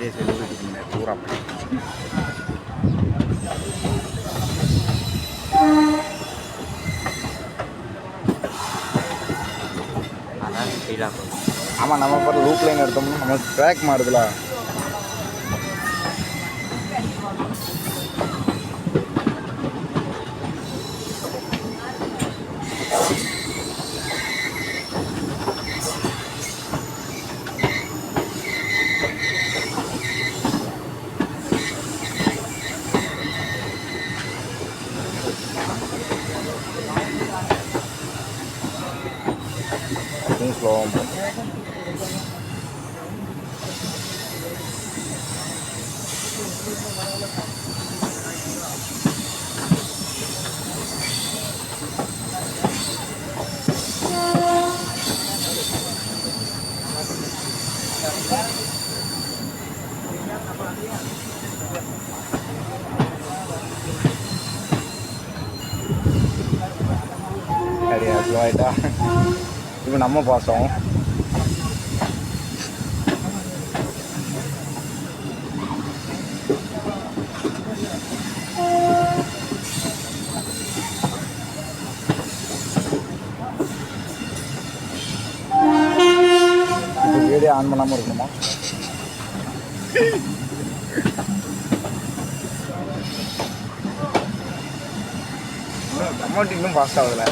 Serious எழுதிட்டு பூரா அதான் ஸ்பீடாக போகும். ஆமாம், நம்ம பார்த்து லூப் லைன் எடுத்தோம்னா நமக்கு ட்ராக் மாறுதுல. ஸ்லோவாக சரியா ஸ்லோவாயிட்டா. இப்போ நம்ம பாசம் வீடியோ ஆன் பண்ணாமல் இருக்கணுமா? அமௌண்ட் இன்னும் ஃபாஸ்ட் ஆகுதுல.